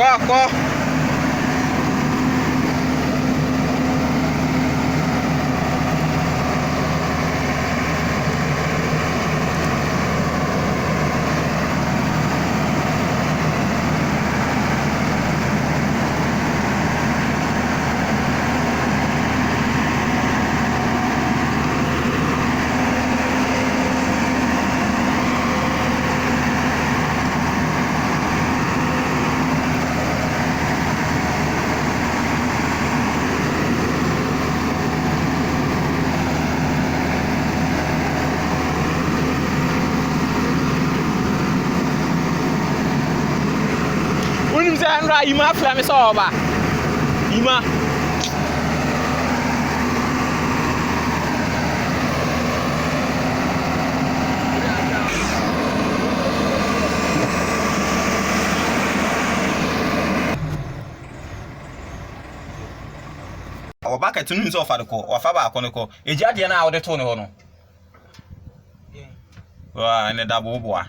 Ko. Sandra, you ma fly me so over. Ima. Our back at tunes of Fadco or Faba Conico. A Jadiana out the Tony Hono. And a double boy.